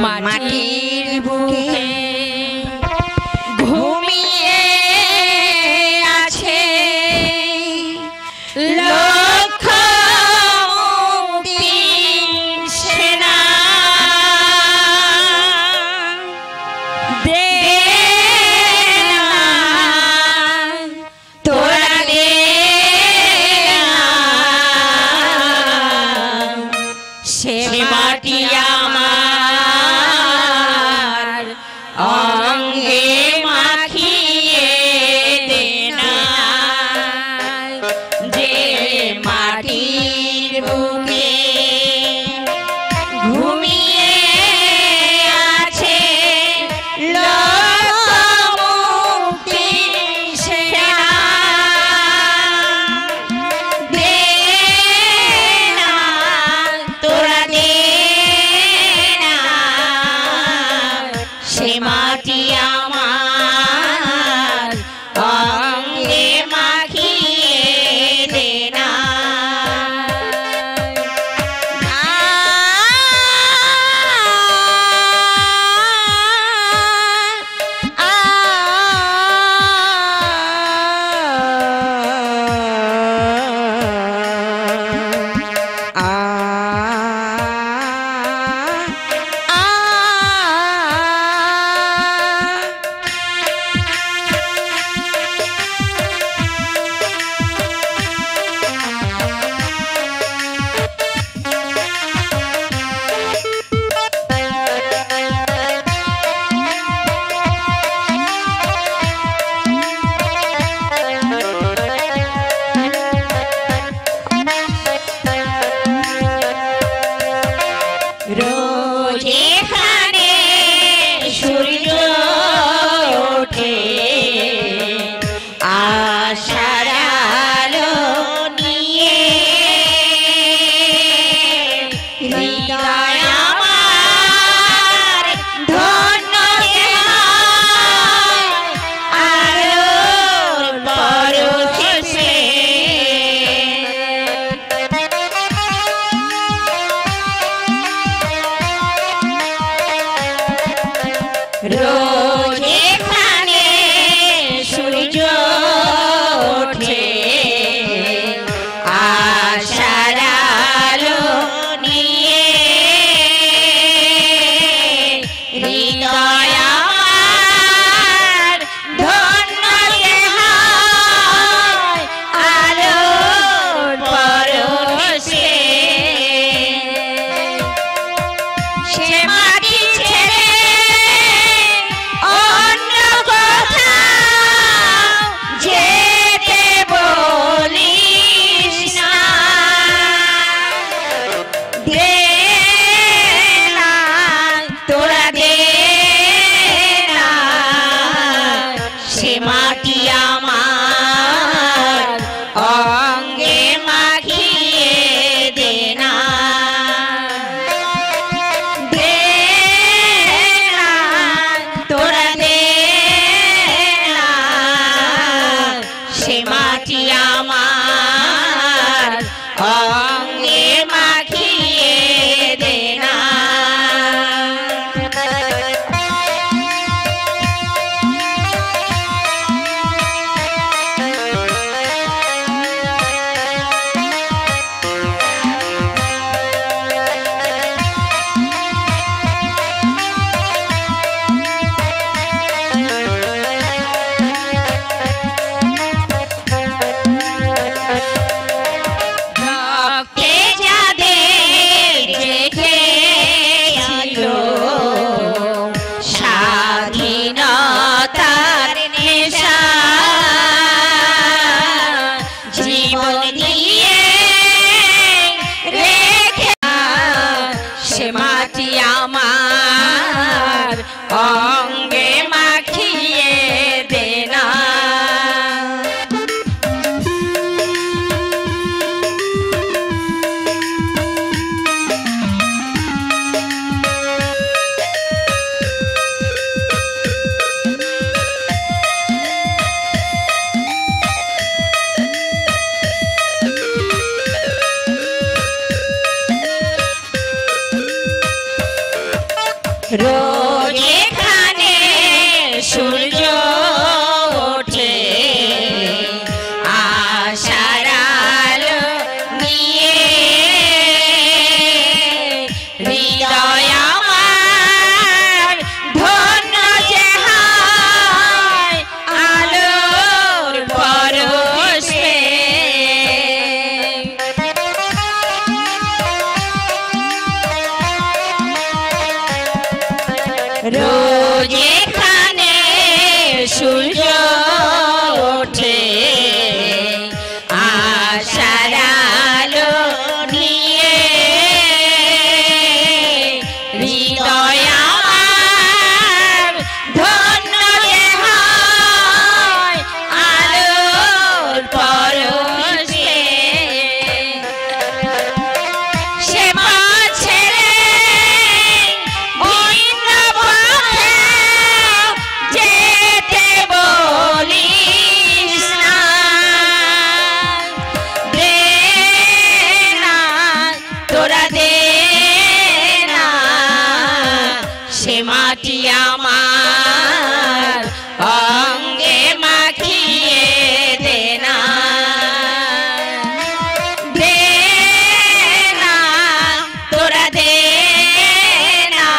মাটির বুকে ঘুমিয়ে আছে লক্ষ সেনা দে তোরা দে সে মাটি আমার অঙ্গে মাখিয়ে দে না যে মাটির বুকে ঘুমিয়ে আছে লোকমুক্তি সেনা দে না তোরা দে না সে মাটি আমার অঙ্গে মাখিয়ে দে না রোজ এখানে সূর্য ওঠে আশার আলো নিয়ে হৃদয় আমার ধন্য আলোর পরশে রোজ এখানে সূর্য ওঠে আশার আলো নিয়ে হৃদয় আমার ধন্য আলোর পরশে সে মাটি ছেড়ে অন্য কোথাও যেতে বলিস না দে না তোরা দে না সে মাটি আমার অঙ্গে মাখিয়ে দে না দে না তোরা দে না সে মাটি আমার অঙ্গে মাখিয়ে দে না রক্তে যাদের জেগেছিল স্বাধীনতার নেশা জীবন দিয়ে রেখে সে মাটি আমার অঙ্গে মাখিয়ে দে না রোজ এখানে সূর্য ওঠে আশার আলো নিয়ে হৃদয় আমার ধন্য যে হয় আলোর পরশে রোজ এখানে সূর্য ওঠে আশার আলো নিয়ে হৃদয় আমার ধন্য যে হয় আলোর পরশে সে পথ ছেড়ে ভিন্ন পথে যেতে বলিস না দে না তোরা দে না সে মাটি আমার অঙ্গে মাখিয়ে দে না দে না তোরা দে না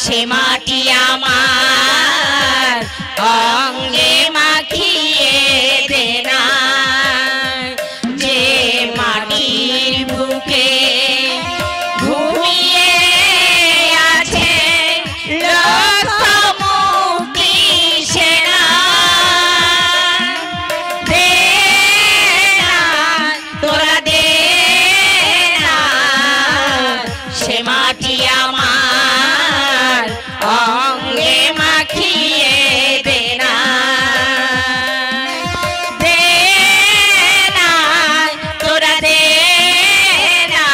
সে মাটি আমার অঙ্গে মাখিয়ে দে না যে মাটির বুকে ঘুমিয়ে আছে লক্ষ্যমুখী সেনা দে না তোরা দে না সে মাটি আমার অঙ্গে মাখিয়ে দে না দে না তোরা দে না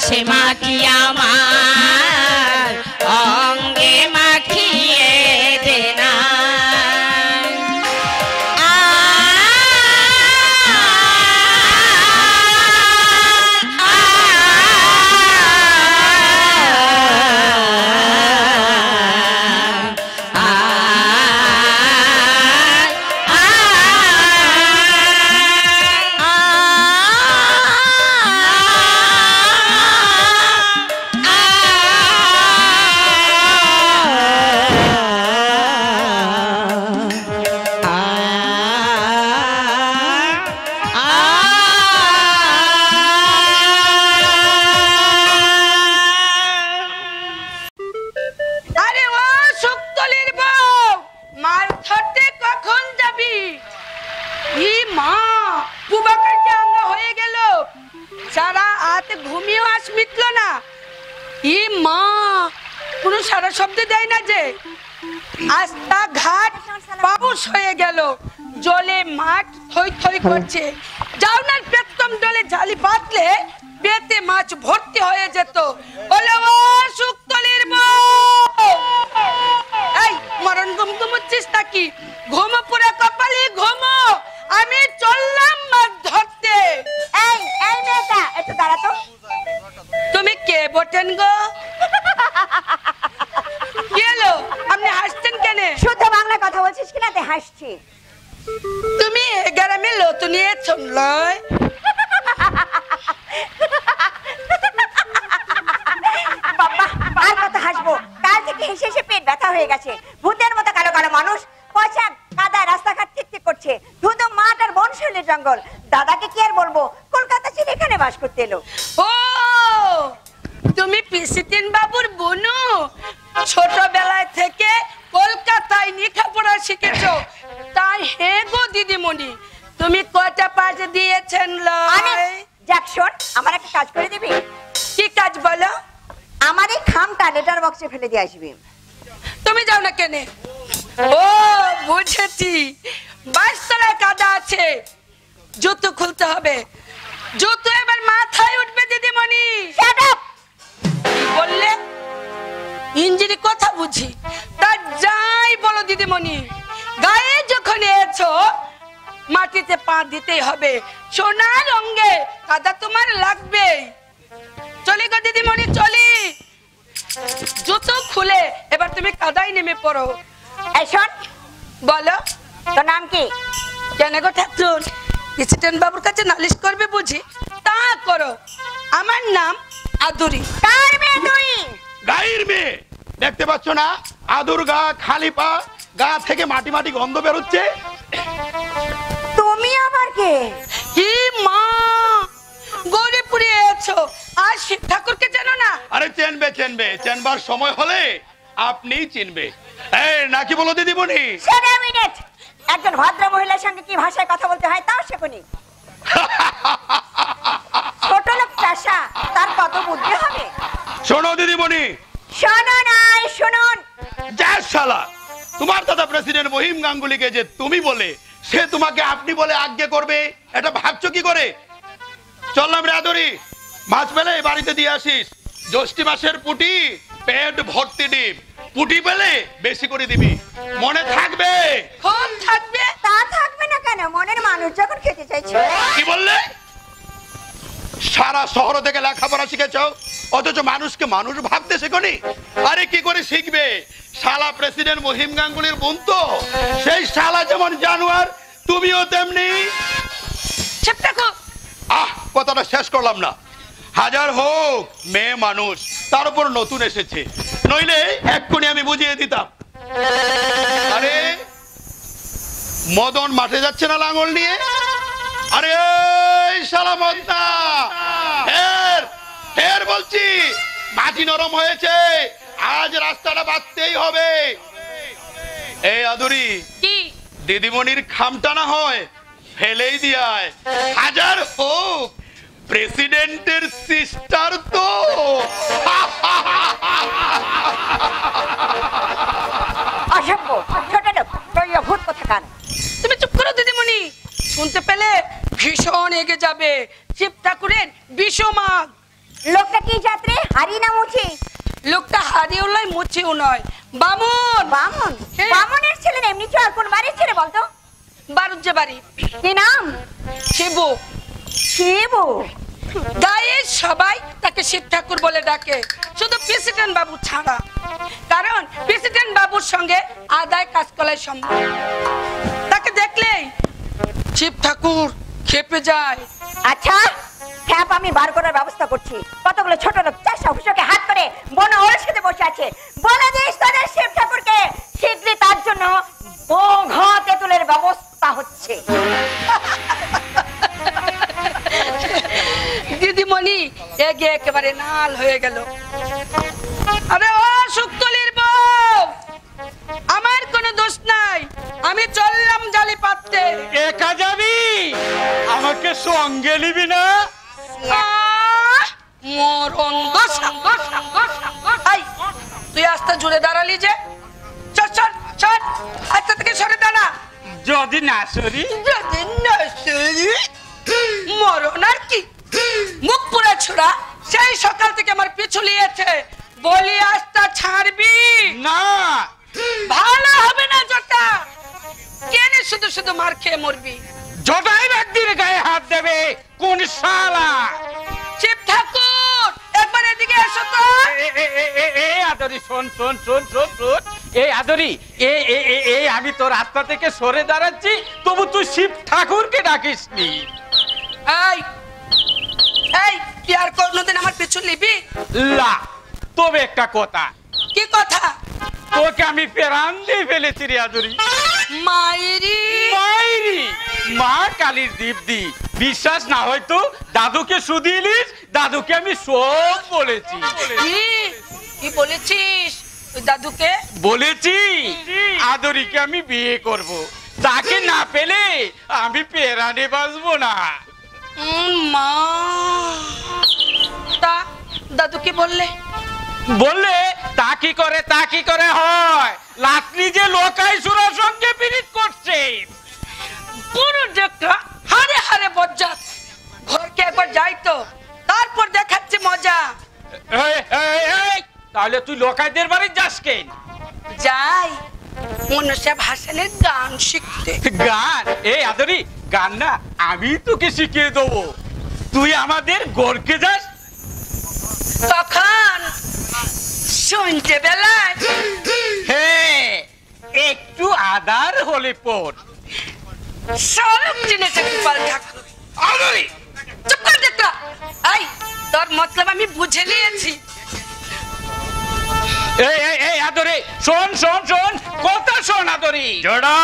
সে মাটি আমার অঙ্গে মাখিয়ে দে না আরে ও শুকতলির বউ মার ধরতে কখন যাবি? ই মা পুবাকের জাঙ্গা হয়ে গেল, সারা রাত ঘুমিয়েও আস মিটল না। ই মা কোনো সারা শব্দ দেয় না যে। আস্তা ঘাট পাবুস হয়ে গেল, জলে মাঠ থই থই করছে। যাও না পেতম জলে জালি পাতলে পেতে মাছ ভর্তি হয়ে যেত। বলে ও শুকতলির বউ, এই মরণ ঘুম ঘুমোচ্ছিস নাকি? ঘুম পুরো কপালে ঘুম, আমি চললাম মাছ ধরতে। এই এই মেয়েটা একটু দাঁড়া তো। তুমি কে বটেন গো? কি হলো, আপনি হাসছেন কেন? শুদ্ধ বাংলা কথা বলছিস কিনা তে হাসছি। তুমি গ্রামে লোত নিয়ে চললয়। বাবা আর কত হাসবো, কাল থেকে হেসে হেসে পেট ব্যথা হয়ে গেছে। ভূতের মতো কালো কালো মানুষ পয়সা কাদা রাস্তাঘাট টিকটিক করছে, ধুধু মাঠ আর বনশৈলের জঙ্গল। দাদাকে কি আর বলবো, কলকাতা ছেড়ে এখানে বাস করতে এলো। ও তুমি পিসিতিন বাবুর বোনু, ছোটবেলায় থেকে কলকাতায় লেখাপড়া শিখেছো তাই? হে গো দিদিমণি, তুমি কয়টা পাস দিয়েছেন? যাক শোন, আমার একটা কাজ করে দিবি। কি কাজ বলো? আমার এই খামটা লেটার বক্সে ফেলে দিয়ে আসবি। তুমি যাও না কেন? ও বুঝেছি, 22 তলায় কাদা আছে, জুতো খুলতে হবে। জুতো এবার মাথায় উঠবে দিদিমণি। Shut up. বললে ইঞ্জিনি কথা বুঝি, তা যাই বলো দিদিমণি, গায়ে যখন এছো মাটিতে পা দিতেই হবে। সোনার অঙ্গে কাদা তোমার লাগবে। চলি গো দিদিমণি চলি। জুতো খুলে এবার তুমি কাদায় নেমে পড়ো। এই শোন, বলো। তোর নাম কি? কেন গো ঠাকুর, প্রেসিডেন্ট বাবুর কাছে নালিশ করবে বুঝি? তা করো। আমার নাম আদুরি। কার মেয়ে তুই? গায়ের মেয়ে। দেখতে পাচ্ছ না আদুর গা খালি পা, গা থেকে মাটি মাটি গন্ধ বেরোচ্ছে। তুমি আবার কে? কি মা, গড়ে পুড়ে আছো আর শিব ঠাকুরকে জানো না? আরে চেনবে চেনবে, চেনবার সময় হলে আপনিই চিনবে। এই নাকি বলো দিদিমণি? সেটা মিনিট, একজন ভদ্র মহিলার সঙ্গে কি ভাষায় কথা বলতে হয় তাও শেখনি। ছোট লোক চাষা, তার কত বুদ্ধি হবে। শোনো দিদিমণি। শোনো নাই, শুনুন। যা শালা, তোমার দাদা প্রেসিডেন্ট মহিম গাঙ্গুলিকে যে তুমি বলে, সে তোমাকে আপনি বলে আজ্ঞে করবে, এটা ভাবছো কি করে? চললাম রে আদরি, মাছ পেলে বাড়িতে দিয়ে আসিস। জ্যৈষ্ঠী মাসের পুটি, পেট ভর্তি ডিম। পুটি পেলে বেশি করে দিবি, মনে থাকবে। খুব থাকবে। তা থাকবে না কেন, মনের মানুষ যখন খেতে চাইছে। কি বললে? সারা শহর থেকে লেখাপড়া শিখেছ, অথচ মানুষকে মানুষ ভাবতে শেখনি। আরে কি করে শিখবে? শালা প্রেসিডেন্ট মহিম গাঙ্গুলির বোন তো, সেই শালা যেমন জানোয়ার, তুমিও তেমনি। শিব ঠাকুর, কথাটা শেষ করলাম না। হাজার হোক মেয়ে মানুষ, তার উপর নতুন এসেছে, নইলে এক্ষুনি আমি বুঝিয়ে দিতাম। আরে মদন মাঠে যাচ্ছে না লাঙল নিয়ে? আরে এই শালা মদনা, ফের বলছি, মাটি নরম হয়েছে, আজ রাস্তাটা বাঁধতেই হবে। এই আদুরি, কি দিদিমণির খামটা না হয় ফেলেই দিয়ায়। হাজার হোক প্রেসিডেন্টের সিস্টার তো। অসভ্য ছোট লোক, তুই ভূত কোথাকার। তুমি চুপ করো দিদিমণি, শুনতে পেলে ভীষণ এগে যাবে। শিব ঠাকুরের বিষমাগ। লোকটা কি যাত্রে, হারি না মুছি? লোকটা হারিয়েও নয়, মুছেও নয়, বামুন। বামুন? হ্যাঁ। বামুনের ছেলে এমনি চল, কোন বাড়ির ছেলে বলতো? বারুজ্জে বাড়ি। কি নাম? শিবু। শিবু? গায়ের সবাই তাকে শিব ঠাকুর বলে ডাকে, শুধু প্রেসিডেন্ট বাবু ছাড়া। কারণ প্রেসিডেন্ট বাবুর সঙ্গে আদায় কাজকলায় সম্ভব। তাকে দেখলেই শিব ঠাকুর খেপে যায়। আচ্ছা, খ্যাপ আমি বার করার ব্যবস্থা করছি। কতগুলো ছোট লোক চাষা হুসকে হাত করে বন অলসেতে বসে আছে, বলে দিস তাদের শিব ঠাকুরকে শীঘ্রই তার জন্য বৌঘা তেঁতুলের ব্যবস্থা হচ্ছে। দিদিমণি এগে একেবারে নাল হয়ে গেল। আরে ও শুক্তলির বউ, আমার কোনো দোষ নাই, আমি চললাম জালি পাততে। একা যাবি? আমাকে সঙ্গে নিবি না? মরণ দোষা। এই, তুই আস্তে জুড়ে দাঁড়ালি যে, চল চল চল, আস্তে থেকে সরে দাঁড়া। যদি না সরি? যদি না সরি মরণ আর কি। মুখ পুরা ছোড়া, সেই সকাল থেকে আমার পিছু লিয়েছে, বলি আস্তা ছাড়বি না। ভালো হবে না জটা, কেনে শুধু শুধু মার খেয়ে মরবি। জটাই ব্যক্তির গায়ে হাত দেবে কোন শালা? শিব ঠাকুর, একবার এদিকে এসো তো। এই আদরি, শোন শোন শোন শোন শোন। এই আদরি, এই আমি তোর রাস্তা থেকে সরে দাঁড়াচ্ছি, তবু তুই শিব ঠাকুরকে ডাকিস নি। এই এই, কি আর কোনদিন আমার পিছু নিবি? লা, তবে একটা কথা। কি কথা? তোকে আমি প্রাণ দিয়ে ফেলেছি রে আদরি। মায়েরি মাইরি, মা কালীর দিব্যি। বিশ্বাস না হয়তো দাদুকে শুধিলিস, দাদুকে আমি সব বলেছি। কি বলেছিস তুই দাদুকে? বলেছি আদরিকে আমি বিয়ে করব, তাকে না পেলে আমি প্রাণে বাঁচবো না। মা, তা দাদু কি বললে? বললে তা কি করে হয়? লাতনি যে লোকাই সুরার সঙ্গে পীড়িত করছে। পুরো দেখা হারে হারে বজ্জাত। ঘরকে একবার যাই তো, তারপর দেখাচ্ছি মজা। তাহলে তুই লোকাইদের বাড়ি যাস কেন? যাই মনসা ভাসানের গান শিখতে। গান? এই আদরি, গান না আমি তোকে শিখিয়ে দেবো। তুই আমাদের গড়কে যাস, তখন সন্ধ্যে বেলায় হ্যাঁ, একটু আদার হলে পর। সব জিনিসে গোপাল ঠাকুর। আদরি, চুপ কর দেখলা। এই তোর মতলব আমি বুঝে নিয়েছি। এই আদরি, শোন শোন শোন, কথা শোন আদরি। জোড়া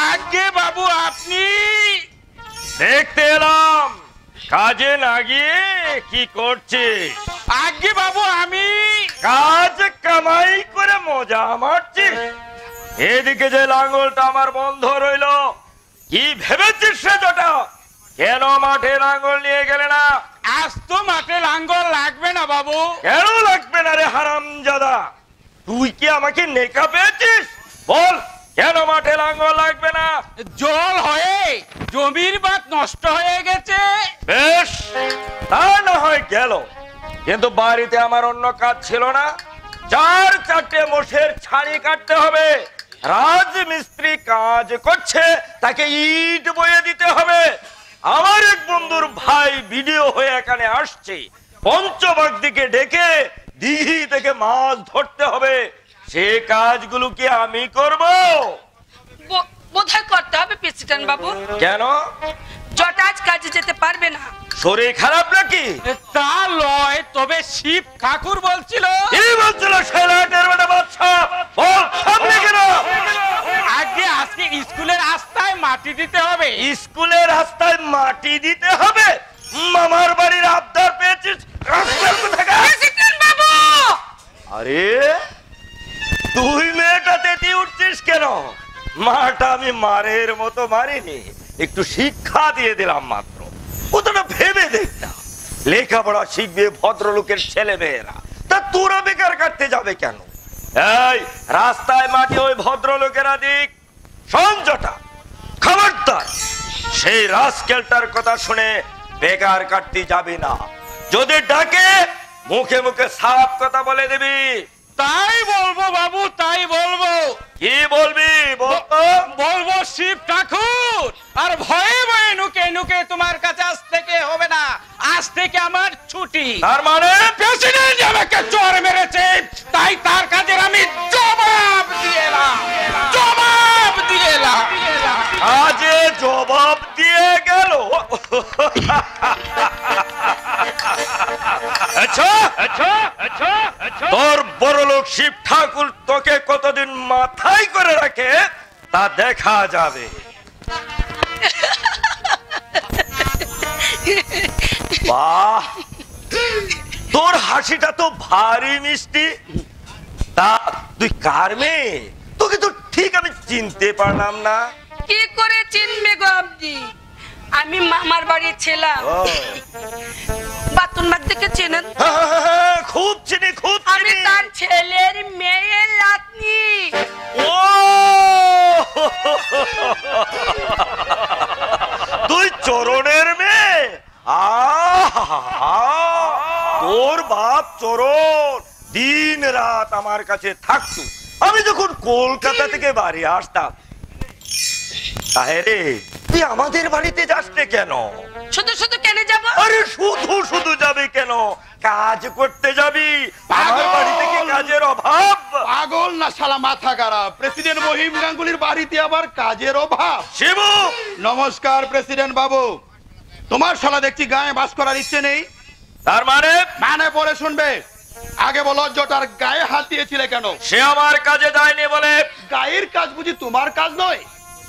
আগে বাবু আপনি দেখতে এলাম, কাজে না গিয়ে কি করছিস? আগে বাবু আমি কাজ কামাই করে মজা মারছিস। এদিকে যে লাঙ্গলটা আমার বন্ধ রইল, কি ভেবেছিস সে জটা? কেন মাঠে লাঙ্গল নিয়ে গেলে না? আজ তো মাঠে লাঙ্গল লাগবে না বাবু। কেন লাগবে না রে হারামজাদা? তুই কি আমাকে নেকা পেয়েছিস? বল, কেন মাঠে লাঙ্গল লাগবে না? জল হয়ে জমির বাত নষ্ট হয়ে গেছে। বেশ, তা না হয় গেল, কিন্তু বাড়িতে আমার অন্য কাজ ছিল না? 4-4টে মোষের ছাড়ি কাটতে হবে। রাজমিস্ত্রি কাজ করছে, তাকে ইট বয়ে দিতে হবে। আমার এক বন্ধুর ভাই ভিডিও হয়ে এখানে আসছে, পঞ্চবাগ দিকে ডেকে দিঘি থেকে মাছ ধরতে হবে। সে কাজগুলো কি আমি করব? বোধহয় করতে হবে প্রেসিডেন্ট বাবু। কেন? জটা আজ কাজে যেতে পারবে না। শরীর খারাপ নাকি? তা লয়, তবে শিব ঠাকুর বলছিল। কি বলছিল ছেলেটার বেটা বাচ্চা? বল, সামনে কেন? আগে আজকে স্কুলের রাস্তায় মাটি দিতে হবে। স্কুলের রাস্তায় মাটি দিতে হবে? মামার বাড়ির আবদার পেয়েছিস? রাস্তার কোথাকার? প্রেসিডেন্ট বাবু! আরে তুই মেয়েটা তেতি উঠছিস কেন? মাটা আমি মারের মতো মারিনি, একটু শিক্ষা দিয়ে দিলাম মাত্র। কতটা ভেবে দেখ না, লেখাপড়া শিখবে ভদ্রলোকের ছেলে মেয়েরা, তা তোরা বেকার কাটতে যাবে কেন? এই রাস্তায় মাটি ওই ভদ্রলোকেরা দিক। সঞ্জটা খবরদার সেই রাস্কেলটার কথা শুনে বেকার কাটতে যাবি না। যদি ডাকে মুখে মুখে সাফ কথা বলে দিবি। তাই বলবো বাবু, তাই বলবো। কি বলবি? বলবো শিব ঠাকুর, আর ভয়ে ভয়ে নুকে নুকে তোমার কাছে আজ থেকে হবে না। আজ থেকে আমার ছুটি। তার মানে প্রেসিডেন্ট আমাকে চোর মেরেছে, তাই তার কাজের আমি জবাব দিয়ে এলাম। জবাব দিয়ে এলাম। আজে জবাব দিয়ে গেল। আচ্ছা আচ্ছা আচ্ছা, তোর বড়লোক শিব ঠাকুর তোকে কতদিন মাথায় করে রাখে তা দেখা যাবে। বাহ, তোর হাসিটা তো ভারী মিষ্টি। তা তুই কার মেয়ে? তোকে তো ঠিক আমি চিনতে পারলাম না। কি করে চিনবে গো আপনি? আমি মামার বাড়ি ছিলাম। বাতুনবাগ থেকে চেনেন? খুব চিনি, খুব আমি চিনি। তার ছেলের মেয়ের নাতনি। ও তুই চরণের মেয়ে? তোর বাপ চরণ দিন রাত আমার কাছে থাকতো। আমি যখন কলকাতা থেকে বাড়ি আসতাম, তাহলে তুই আমাদের বাড়িতে যাস না কেন? শুধু শুধু কেন যাব? আরে শুধু শুধু যাবি কেন? কাজ করতে যাবি। আমার বাড়ি থেকে কাজের অভাব? পাগল না শালা মাথা খারাপ? প্রেসিডেন্ট মহিম গাঙ্গুলির বাড়িতে আবার কাজের অভাব? শিবু, নমস্কার প্রেসিডেন্ট বাবু। তোমার শালা দেখছি গায়ে বাস করার ইচ্ছে নেই। তার মানে? মানে পরে শুনবে। আগে বলো, জটার গায়ে হাত দিয়েছিলে কেন? সে আমার কাজে যায়নি বলে। গায়ের কাজ বুঝি তোমার কাজ নয়?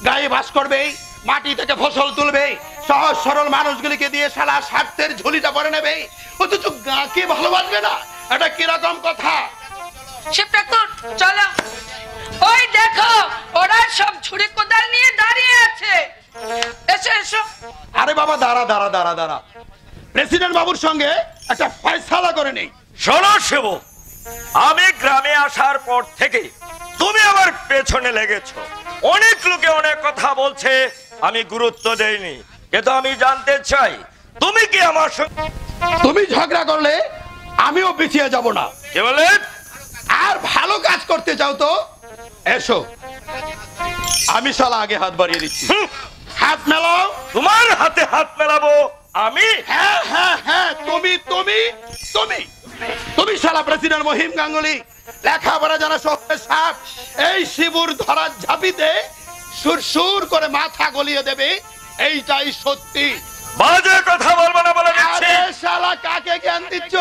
গায়ে বাস করবে, মাটি থেকে ফসল তুলবে, সহজ সরল মানুষগুলিকে দিয়ে শালা স্বার্থের ঝুলিটা পরে নেবে, অথচ গাকে ভালোবাসবে না। এটা কিরকম কথা? শিব ঠাকুর চলো, ওই দেখো ওরা সব ছুরি কোদাল নিয়ে দাঁড়িয়ে আছে। এসো এসো। আরে বাবা দাঁড়া দাঁড়া দাঁড়া দাঁড়া, প্রেসিডেন্ট বাবুর সঙ্গে একটা ফয়সালা করে নেই। শোনো শিবু, আমি গ্রামে আসার পর থেকে তুমি আমার পেছনে লেগেছো। অনেক লোকে অনেক কথা বলছে, আমি গুরুত্ব দেইনি। কিন্তু আমি জানতে চাই, তুমি কি আমার সঙ্গে? তুমি ঝগড়া করলে আমিও পিছিয়ে যাব না। কি বলে? আর ভালো কাজ করতে চাও তো এসো, আমি শালা আগে হাত বাড়িয়ে দিচ্ছি। হাত মেলাও। তোমার হাতে হাত মেলাবো আমি? হ্যাঁ হ্যাঁ হ্যাঁ, তুমি তুমি তুমি তুমি শালা প্রেসিডেন্ট মহিম গাঙ্গুলি, লেখাপড়া জানা শহরে সাপ, এই শিবুর ধরার ঝাঁপিতে সুরসুর করে মাথা গলিয়ে দেবে, এইটাই সত্যি। বাজে কথা বলবো না বলে দিচ্ছি। আরে শালা কাকে জ্ঞান দিচ্ছ?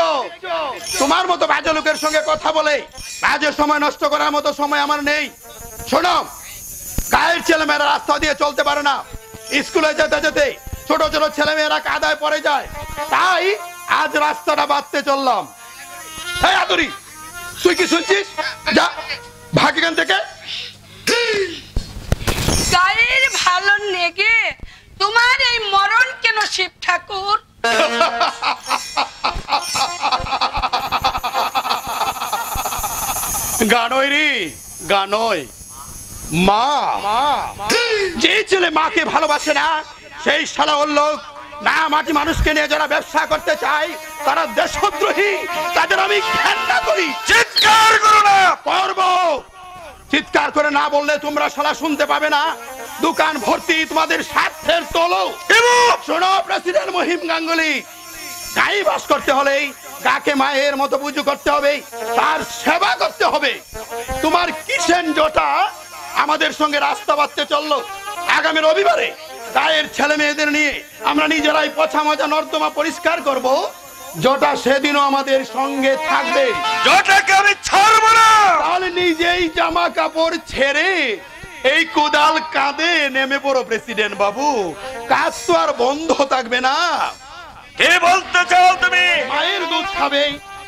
তোমার মতো বাজে লোকের সঙ্গে কথা বলে বাজে সময় নষ্ট করার মতো সময় আমার নেই। শোনো, গায়ের ছেলেমেয়েরা রাস্তা দিয়ে চলতে পারে না, স্কুলে যেতে যেতে ছোট ছোট ছেলেমেয়েরা কাদায় পড়ে যায়, তাই আজ রাস্তাটা বাঁধতে চললাম। এই আদুরি, তুই কি শুনছিস? যা ভাগ এখান থেকে। গায়ের ভালো নেগে তোমার এই মরণ কেন শিব ঠাকুর? গানই রে গানই, মা যে ছেলে মাকে ভালোবাসে না সেই শালা ওর লোক। না মাটি মানুষকে নিয়ে যারা ব্যবসা করতে চায় তারা দেশদ্রোহী, তাদের আমি ঘৃণা করি। চিৎকার করো না। করব, চিৎকার করে না বললে তোমরা শালা শুনতে পাবে না। দোকান ভর্তি তোমাদের স্বার্থের তলো। শোনো প্রেসিডেন্ট মহিম গাঙ্গুলি, গায়ে বাস করতে হলেই কাকে মায়ের মতো পুজো করতে হবে, তার সেবা করতে হবে। তোমার কিসেন জটা আমাদের সঙ্গে রাস্তা বাঁধতে চললো। আগামী রবিবারে গায়ের ছেলে মেয়েদের নিয়ে আমরা নিজেরাই পচা মজা নর্দমা পরিষ্কার করব। জটা সেদিনও আমাদের সঙ্গে থাকবে। জটাকে আমি ছাড়বো না। তাহলে নিজেই জামা কাপড় ছেড়ে এই কোদাল কাঁধে নেমে পড়ো প্রেসিডেন্ট বাবু, কাজ তো আর বন্ধ থাকবে না। কে বলতে চাও তুমি? মায়ের দুধ খাবে,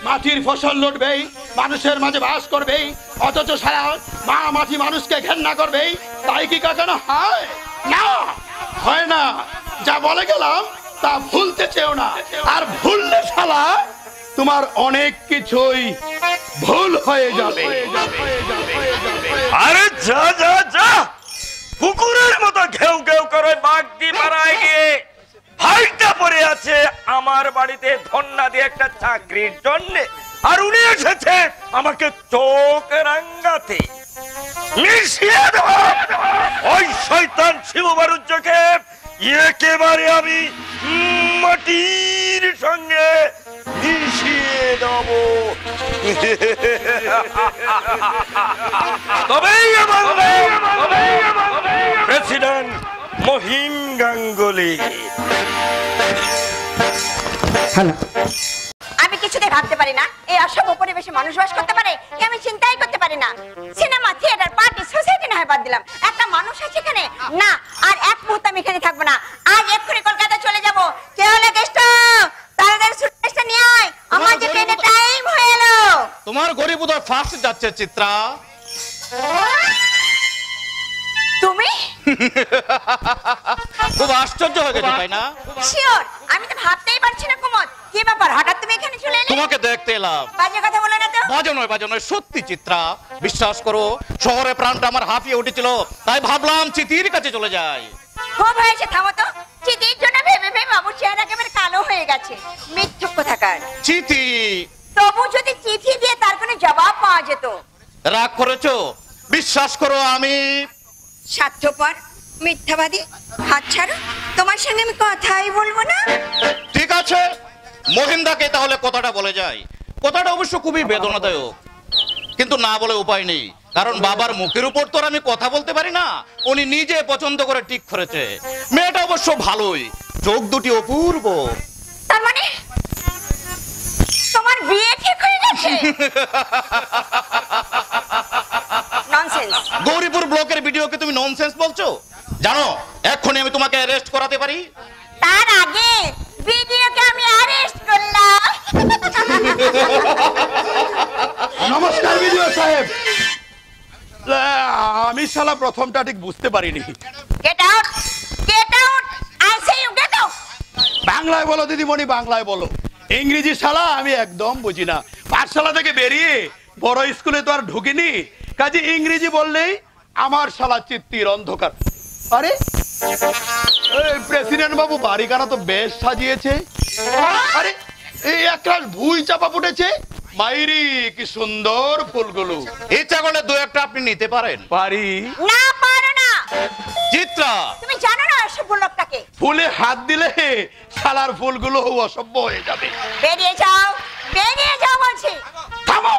মাটির ফসল লুটবে, মানুষের মাঝে বাস করবে, অথচ সারা মা মাটি মানুষকে ঘেন্না করবে, তাই কি কখনো হয়? না, হয় না। যা বলে গেলাম তা ভুলতে চেও না, আর ভুললে শালা তোমার অনেক কিছুই ভুল হয়ে যাবে। আরে যা যা যা, কুকুরের মতো ঘেউ ঘেউ করে বাঘ দিয়ে পাড়ায় গিয়ে ভাইটা পড়ে আছে আমার বাড়িতে ধন্না দিয়ে একটা চাকরির জন্য, আর উনি এসেছে আমাকে চোখ রাঙ্গাতে। মিশিয়ে দেবো ওই শয়তান শিববারুজ্জকে, একেবারে আমি মাটির সঙ্গে মিশিয়ে দেব। তবেই আমার প্রেসিডেন্ট মহিম গাঙ্গুলি। আমি কিছুতেই ভাবতে পারি না এই অসভ্য পরিবেশে মানুষ বাস করতে পারে, আমি চিন্তাই করতে পারি না। সিনেমা, থিয়েটার, পার্টি, সোসাইটি না হয় বাদ দিলাম, একটা মানুষ আছে এখানে না। আর এক মুহূর্ত আমি এখানে থাকবো না, আজ এক্ষুনি কলকাতা চলে যাব। কে হলো গেস্ট? তাড়াতাড়ি সুটকেসটা নিয়ে আয়, আমার যে ট্রেনের টাইম হয়ে এলো। তোমার গরিব উদয় ফার্স্ট যাচ্ছে চিত্রা। তুমি খুব আশ্চর্য হয়ে গেছে তাই না? শিওর, আমি তো ভাবতেই পারছি না কুমদ, কি ব্যাপার হঠাৎ তুমি এখানে চলে এলে? তোমাকে দেখতে এলাম। বাজে কথা বলো না তো। বাজে নয় সত্যি চিত্রা, বিশ্বাস করো শহরে প্রাণটা আমার হাঁপিয়ে উঠেছিল, তাই ভাবলাম চিতির কাছে চলে যাই। খুব হয়েছে, থামো তো। চিঠির জন্য ভেবে ভেবে বাবুর চেহারা একেবারে কালো হয়ে গেছে। মিথ্যুক কোথাকার। চিঠি? তবু যদি চিঠি দিয়ে তার কোনো জবাব পাওয়া যেত। রাগ করেছো? বিশ্বাস করো আমি স্বার্থপর, মিথ্যাবাদী, হাত ছাড়ো, তোমার সঙ্গে আমি কথাই বলবো না। ঠিক আছে, মহিন্দাকে তাহলে কথাটা বলে যাই। কথাটা অবশ্য খুবই বেদনাদায়ক, কিন্তু না বলে উপায় নেই, কারণ বাবার মুখের উপর তো আমি কথা বলতে পারি না। উনি নিজে পছন্দ করে ঠিক করেছে। মেয়েটা অবশ্য ভালোই, চোখ দুটি অপূর্ব। তার মানে তোমার বিয়ে ঠিক হয়ে গেছে? ননসেন্স। গৌরীপুর ব্লকের ভিডিওকে তুমি ননসেন্স বলছো? জানো এক্ষুনি আমি তোমাকে অ্যারেস্ট করাতে পারি। তার আগে ভিডিওকে আমি অ্যারেস্ট করলাম। নমস্কার ভিডিও সাহেব। আমি শালা প্রথমটা ঠিক বুঝতে পারিনি। Get out, get out, I say you get out. বাংলায় বলো দিদিমণি, বাংলায় বলো। ইংরেজি শালা আমি একদম বুঝি না। পাঠশালা থেকে বেরিয়ে বড় স্কুলে তো আর ঢুকিনি, কাজে ইংরেজি বললেই আমার শালা চিত্তির অন্ধকার। আরে প্রেসিডেন্ট বাবু বাড়িখানা তো বেশ সাজিয়েছে। আরে এই একটা ভুই চাপা ফুটেছে, মাইরি কি সুন্দর ফুলগুলো। ইচ্ছা করলে দু একটা আপনি নিতে পারেন। পারি না, পারো না। চিত্রা, তুমি জানো না অসভ্য লোকটাকে? ফুলে হাত দিলে শালার ফুলগুলো অসভ্য হয়ে যাবে। বেরিয়ে যাও, বেরিয়ে যাও। বলছি। থামো,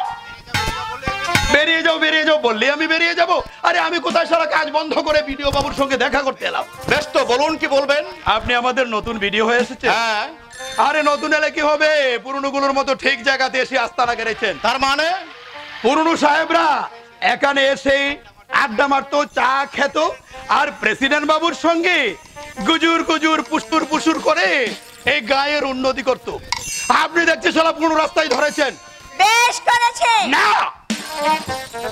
বেরিয়ে যাও বললে আমি বেরিয়ে যাব? আরে আমি কোথায় সারা কাজ বন্ধ করে ভিডিও বাবুর সঙ্গে দেখা করতে এলাম। বেশ তো, বলুন কি বলবেন? আপনি আমাদের নতুন ভিডিও হয়ে এসেছে? হ্যাঁ। আরে নতুন এলে কি হবে, পুরনোগুলোর মতো ঠিক জায়গাতে এসে আস্তানা গেড়েছেন। তার মানে পুরনো সাহেবরা এখানে এসে আড্ডা মারতো, চা খেত, আর প্রেসিডেন্ট বাবুর সঙ্গে গুজুর গুজুর পুস্তুর পুসুর করে এই গায়ের উন্নতি করত। আপনি দেখছি সারা পুরনো রাস্তায় ধরেছেন। বেশ করেছে। না,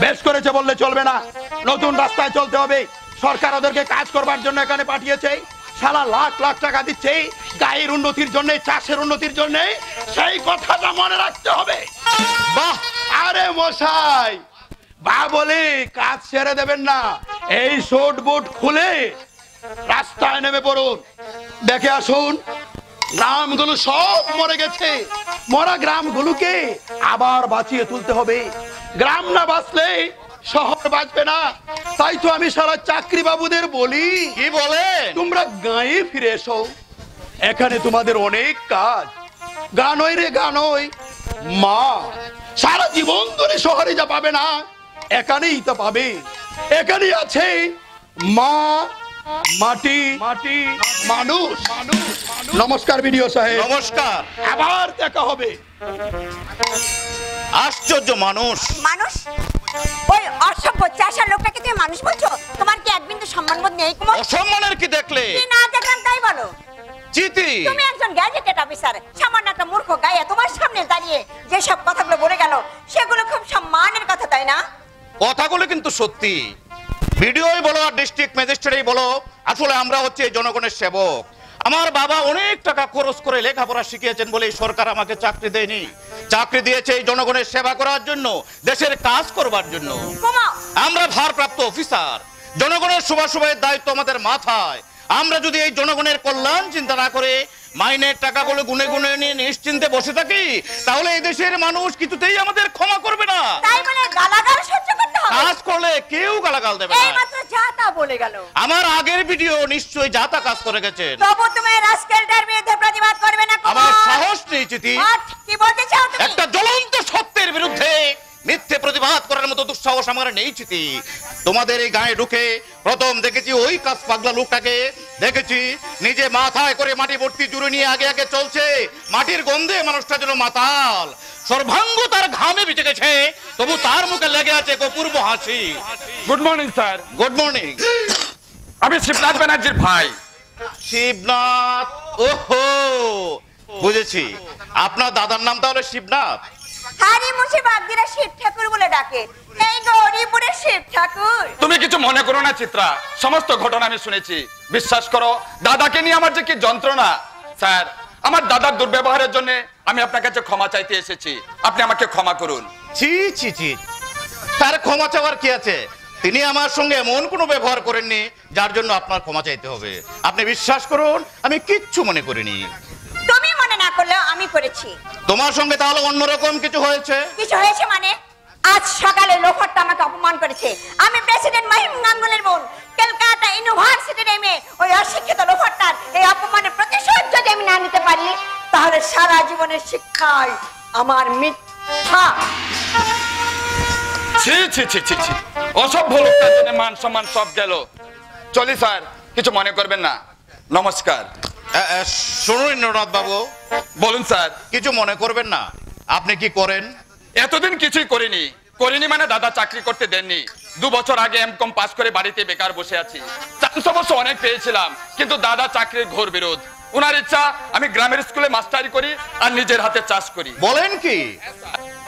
বেশ করেছে বললে চলবে না, নতুন রাস্তায় চলতে হবে। সরকার ওদেরকে কাজ করবার জন্য এখানে পাঠিয়েছে, সারা লাখ লাখ টাকা দিচ্ছে গায়ের উন্নতির জন্য, চাষের উন্নতির জন্য। সেই কথাটা মনে রাখতে হবে। বাহ! আরে মশাই, বা বলে কাজ ছেড়ে দেবেন না, এই শোট বুট খুলে রাস্তায় নেমে পড়ুন, দেখে আসুন গ্রামগুলো সব মরে গেছে। মরা গ্রামগুলোকে আবার বাঁচিয়ে তুলতে হবে। গ্রাম না বাঁচলে শহর বাঁচবে না। তাই তো আমি সারা চাকরি বাবুদের বলি, কি বলে? তোমরা গাঁয়ে ফিরে এসো, এখানে তোমাদের অনেক কাজ। গানই রে গানই, মা সারা জীবন ধরে শহরে যা পাবে না, এখানেই তা পাবে। এখানেই আছে মা, মাটি, মাটি, মানুষ। নমস্কার বিডিও সাহেব। নমস্কার। আবার দেখা হবে। আশ্চর্য মানুষ। মানুষ? ওই অসভ্য চাষার লোকটাকে তুমি মানুষ বলছো? তোমার কি এক বিন্দু সম্মানবোধ নেই কুমার? অসম্মানের কি দেখলে? কি না দেখলাম তাই বলো। চিতি, তুমি একজন গ্যাজেটেড অফিসার, সামান্য একটা মূর্খ গায়ে তোমার সামনে দাঁড়িয়ে যে সব কথাগুলো বলে গেল, সেগুলো খুব সম্মানের কথা, তাই না? কথাগুলো কিন্তু সত্যি। ভিডিওই বলো আর ডিস্ট্রিক্ট ম্যাজিস্ট্রেটই বলো, আসলে আমরা হচ্ছে জনগণের সেবক। আমার বাবা অনেক টাকা খরচ করে লেখাপড়া শিখিয়েছেন বলে সরকার আমাকে চাকরি দেয়নি। চাকরি দিয়েছে এই জনগণের সেবা করার জন্য, দেশের কাজ করবার জন্য। আমরা ভারপ্রাপ্ত অফিসার, জনগণের সেবার দায়িত্ব আমাদের মাথায়। আমরা যদি এই জনগণের কল্যাণ চিন্তা না করে মাইনের টাকাগুলো গুনে গুনে নিয়ে নিশ্চিন্তে বসে থাকি, তাহলে এই দেশের মানুষ কিছুতেই আমাদের ক্ষমা করবে না। তাই বলে গালাগাল সহ্য করতে হবে? কাজ করলে কেউ গালাগাল দেবে না। এই মাত্র যা তা বলে গেল। আমার আগের ভিডিও নিশ্চয়ই যা তা কাজ করে গেছেন। তবু তুমি রাস্কেলটার বিরুদ্ধে প্রতিবাদ করবে না? আমার সাহস নেই চিতি। কি বলতে চাও তুমি? একটা জ্বলন্ত সত্যের বিরুদ্ধে মিথ্যে প্রতিবাদ করার মতো দুঃসাহস আমার নেই চিতি। তোমাদের এই গায়ে ঢুকে প্রথম দেখেছি ওই কাজ পাগলা লোকটাকে, দেখেছি নিজে মাথায় করে মাটি ভর্তি জুড়ে নিয়ে আগে আগে চলছে, মাটির গন্ধে মানুষটা যেন মাতাল, সর্বাঙ্গ তার ঘামে ভিজে গেছে, তবু তার মুখে লেগে আছে এক অপূর্ব হাসি। Good morning sir. Good morning. আমি শিবনাথ ব্যানার্জির ভাই। শিবনাথ? ওহো, বুঝেছি। আপনার দাদার নাম তাহলে শিবনাথ? হারি মুছে বাগদিরা শিব ঠাকুর বলে ডাকে, এই গৌরীপুরের শিব ঠাকুর। তুমি কিছু মনে করো না চিত্রা, সমস্ত ঘটনা আমি শুনেছি। বিশ্বাস করো, দাদাকে নিয়ে আমার যে কি যন্ত্রণা। স্যার, আমার দাদার দুর্ব্যবহারের জন্য আমি আপনার কাছে ক্ষমা চাইতে এসেছি, আপনি আমাকে ক্ষমা করুন। ছি ছি ছি, তার ক্ষমা চাওয়ার কি আছে? তিনি আমার সঙ্গে এমন কোনো ব্যবহার করেননি যার জন্য আপনার ক্ষমা চাইতে হবে। আপনি বিশ্বাস করুন, আমি কিচ্ছু মনে করিনি। তুমি মনে না করলেও আমি করেছি। তোমার সঙ্গে তাহলে অন্যরকম কিছু হয়েছে? কিছু হয়েছে মানে? আজ সকালে লোফারটা আমাকে অপমান করেছে। আমি প্রেসিডেন্ট মহিম গাঙ্গুলির বোন, কলকাতা ইউনিভার্সিটির এমএ। ওই অশিক্ষিত লোফারটার এই অপমানের প্রতিশোধ যদি আমি না নিতে পারি, তাহলে সারা জীবনের শিক্ষায় আমার মিথ্যা। ছি ছি ছি ছি ছি, অসভ্য লোকটার জন্য মান সম্মান সব গেল। চলি স্যার, কিছু মনে করবেন না। নমস্কার। শুনুন ইন্দ্রনাথ বাবু। বলুন স্যার। কিছু মনে করবেন না। আপনি কি করেন? এতদিন কিছুই করিনি মানে দাদা চাকরি করতে দেননি। 2 বছর আগে এমকম পাস করে বাড়িতে বেকার বসে আছি। চান্স অবশ্য অনেক পেয়েছিলাম, কিন্তু দাদা চাকরির ঘোর বিরোধ। ওনার ইচ্ছা আমি গ্রামের স্কুলে মাস্টারি করি আর নিজের হাতে চাষ করি। বলেন কি?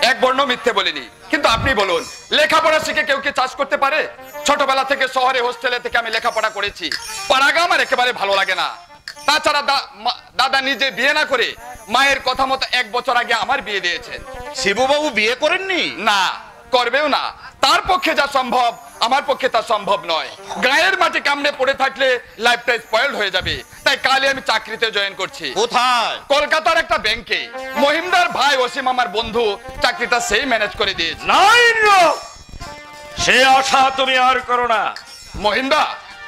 এক বর্ণ মিথ্যে বলিনি। কিন্তু আপনি বলুন, লেখাপড়া শিখে কেউ কি চাষ করতে পারে? ছোটবেলা থেকে শহরে হোস্টেলে থেকে আমি লেখাপড়া করেছি। পাড়াগা আমার একেবারে ভালো লাগে না। তাছাড়া দাদা নিজে বিয়ে না করে মায়ের কথা মতো 1 বছর আগে আমার বিয়ে দিয়েছেন। শিবুবাবু বিয়ে করেননি? না, করবেও না। তার পক্ষে যা সম্ভব আমার পক্ষে তা সম্ভব নয়। গায়ের মাটি কামড়ে পড়ে থাকলে লাইফটা স্পয়েলড হয়ে যাবে। তাই কালে আমি চাকরিতে জয়েন করছি। কোথায়? কলকাতার একটা ব্যাংকে। মহিমদার ভাই অসীম আমার বন্ধু, চাকরিটা সেই ম্যানেজ করে দিয়েছে। সে আশা তুমি আর করো না মহিমদা।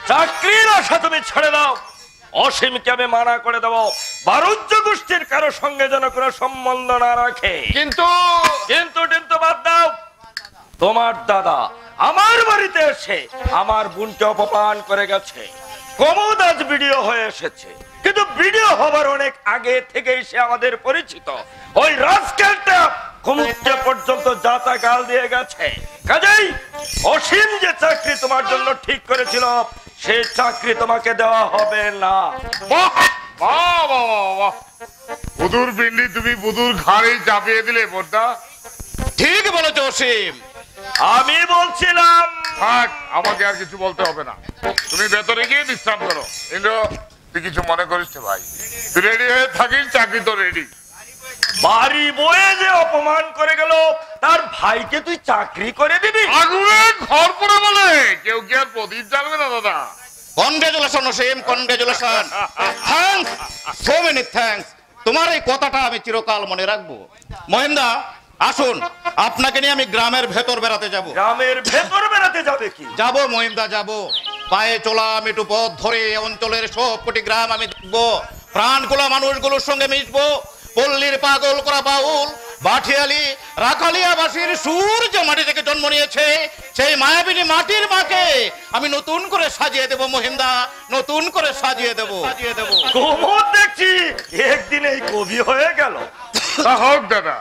চাকরির আশা তুমি ছেড়ে দাও। অসীমকে আমি মানা করে দেবো বারুজ্য গোষ্ঠীর কারো সঙ্গে যেন কোনো সম্বন্ধ না রাখে। কিন্তু কিন্তু বাদ দাও। তোমার দাদা আমার বাড়িতে এসে আমার বোনকে অপমান করে গেছে। কমোদ আজ ভিডিও হয়ে এসেছে, কিন্তু ভিডিও হবার অনেক আগে থেকেই সে আমাদের পরিচিত। ওই রাজকালটা কমুদকে পর্যন্ত যাতা গাল দিয়ে গেছে। কাজেই অসীম যে চাকরি তোমার জন্য ঠিক করেছিল সেই চাকরি তোমাকে দেওয়া হবে না। বুধুর পিন্ডি তুমি বুধুর ঘাড়ে চাপিয়ে দিলে বোধা। ঠিক বলেছ অসীম। আমি বলছিলাম থাক, আমাকে আর কিছু বলতে হবে না, তুমি ভেতরে গিয়ে বিশ্রাম করো। ইন্দ্র, তুই কিছু মনে করিস ভাই, তুই রেডি হয়ে থাকিস, চাকরি তো রেডি। বাড়ি বয়ে যে অপমান করে গেল তার ভাইকে তুই চাকরি করে দিবি? আগুনে ঘর পড়ে বলে কেউ কি আর প্রদীপ জ্বালবে না দাদা? Congratulation Asim, congratulation. Thanks, so many thanks. তোমার এই কথাটা আমি চিরকাল মনে রাখবো। মহিমদা, আসুন, আপনাকে নিয়ে আমি গ্রামের ভেতর বেড়াতে যাব। গ্রামের ভেতর বেড়াতে যাবে কি? যাব মহিমদা, যাব। পায়ে চলা মিটু পথ ধরে অঞ্চলের সবকটি গ্রাম আমি দেখবো, প্রাণগুলা মানুষগুলোর সঙ্গে মিশবো। পল্লীর পাগল করা বাউল বাঠিয়ালি রাখালিয়াবাসীর সূর্য মাটি থেকে জন্ম নিয়েছে, সেই মায়াবিনী মাটির মাকে আমি নতুন করে সাজিয়ে দেব মহিমদা, নতুন করে সাজিয়ে দেব। কমোদ দেখছি একদিনেই কবি হয়ে গেল। তা হোক দাদা,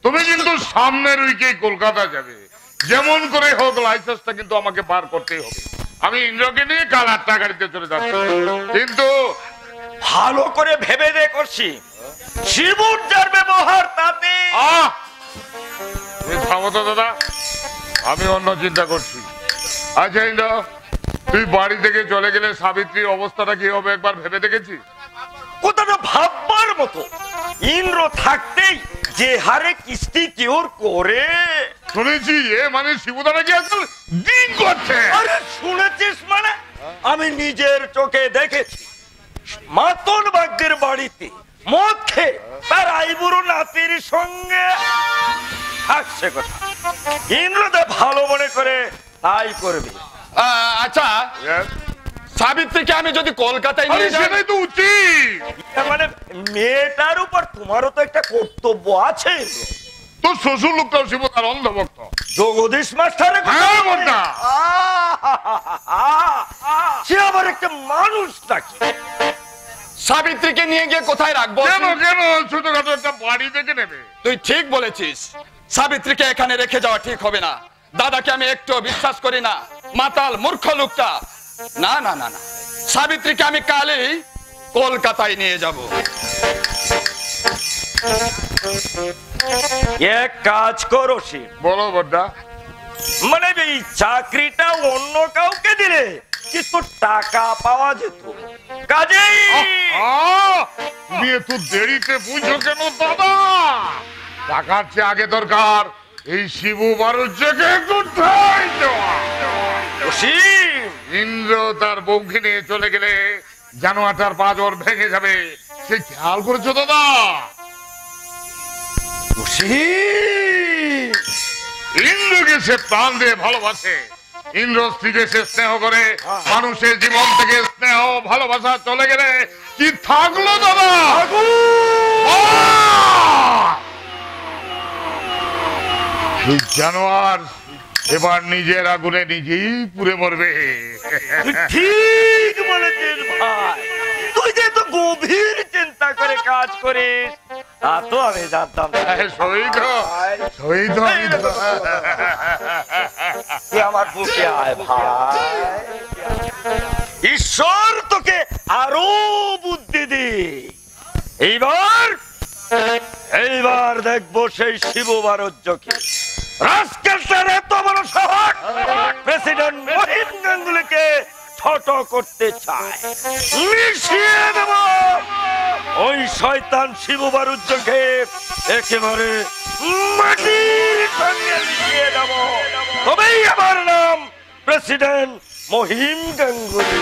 তুমি কিন্তু সামনের উইকে কলকাতা যাবে, যেমন করে হোক লাইসেন্সটা কিন্তু আমাকে পার করতেই হবে। আমি ইন্দ্রকে নিয়ে কাল 8টা গাড়িতে চলে যাচ্ছি, কিন্তু ভালো করে ভেবে দেখছি শিবুর যার ব্যবহার তাতে। তুমি থামো তো দাদা, আমি অন্য চিন্তা করছি। আচ্ছা ইন্দ্র, তুই বাড়ি থেকে চলে গেলে সাবিত্রীর অবস্থাটা কি হবে একবার ভেবে দেখেছিস? কোথাটা ভাববার মতো। ইন্দ্র থাকতেই যে হারে কিস্তি কিওর করে শুনেছি, এ মানে শিবুদারা কি আজকাল ডিম করছে। আরে শুনেছিস মানে? আমি নিজের চোখে দেখেছি মাতন বাগদের বাড়িতে মদ খেয়ে তার আইবুড়ো নাতির সঙ্গে থাকছে। কথা ইন্দ্রদা ভালো মনে করে তাই করবে। আচ্ছা, সাবিত্রীকে আমি যদি কলকাতায় নিয়ে যাই, সেটাই তো উচিত। মানে মেয়েটার উপর তোমারও তো একটা কর্তব্য আছে। তোর শ্বশুর লোকটাও শিবুদার অন্ধভক্ত। জগদীশ মাস্টারের কথা হ্যাঁ বলটা, সে আবার একটা মানুষ নাকি? সাবিত্রীকে নিয়ে গিয়ে কোথায় রাখবো? কেন কেন ছোটখাটো একটা বাড়ি দেখে নেবে। তুই ঠিক বলেছিস, সাবিত্রীকে এখানে রেখে যাওয়া ঠিক হবে না। দাদাকে আমি একটু বিশ্বাস করি না, মাতাল মূর্খ লোকটা। না না না না, সাবিত্রীকে আমি কালই কলকাতায় নিয়ে যাব। এক কাজ করো শিব, বলো বড়দা। মানে এই চাকরিটা অন্য কাউকে দিলে কিছু টাকা পাওয়া যেত। কাজেই তুমি এত দেরিতে বুঝছো কেন দাদা? টাকার চেয়ে আগে দরকার এই শিবু বারুজ্যকে কোথায় দেওয়া। ইন্দ্র তার বউকে নিয়ে চলে গেলে জানোয়ারটার পাঁজর ভেঙে যাবে, সে খেয়াল করেছো দাদা? ইন্দ্রকে সে প্রাণ দিয়ে ভালোবাসে, ইন্দ্র স্ত্রীকে সে স্নেহ করে। মানুষের জীবন থেকে স্নেহ ভালোবাসা চলে গেলে কি থাকলো দাদা? জানোয়ার এবার নিজের আগুনে নিজেই পুড়ে মরবে। ঠিক বলেছিস ভাই, তুই যে তো গভীর চিন্তা করে কাজ করিস তা তো আমি জানতাম। আমার বুকে আয় ভাই, ঈশ্বর তোকে আরো বুদ্ধি দি। এইবার দেখবো সেই শিব বারুজ্যকে। রাজকালটার এত বড় সাহস, প্রেসিডেন্ট মহিম গাঙ্গুলিকে ছোট করতে চায়। মিশিয়ে দেব ওই শয়তান শিব বারুজ্যকে, একেবারে মাটির সঙ্গে মিশিয়ে দেব। তবেই আমার নাম প্রেসিডেন্ট মহিম গাঙ্গুলি।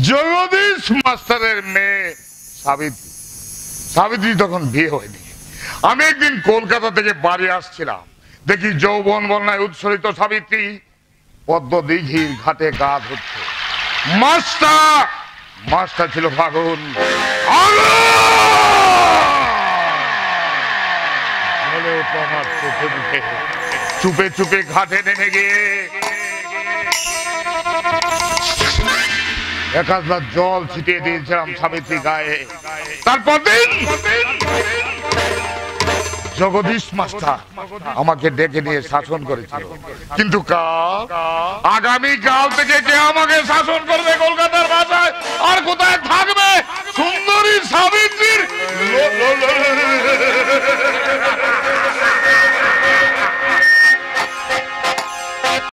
জগদীশ মাস্টারের মেয়ে সাবিত্রী, সাবিত্রী তখন বিয়ে হয়নি। আমি একদিন কলকাতা থেকে বাড়ি আসছিলাম, দেখি যৌবন বন্যায় উৎসরিত সাবিত্রী পদ্ম দিঘির ঘাটে কাজ হচ্ছে। মাছটা ছিল ফাগুন। আমার চোখে মুখে চুপে চুপে ঘাটে নেমে গিয়ে এক হাজার জল ছিটিয়ে দিয়েছিলাম সাবিত্রী গায়ে। তারপর দিন জগদীশ মাস্টার আমাকে ডেকে নিয়ে শাসন করেছিল। কিন্তু আগামী কাল থেকে কে আমাকে শাসন করবে কলকাতার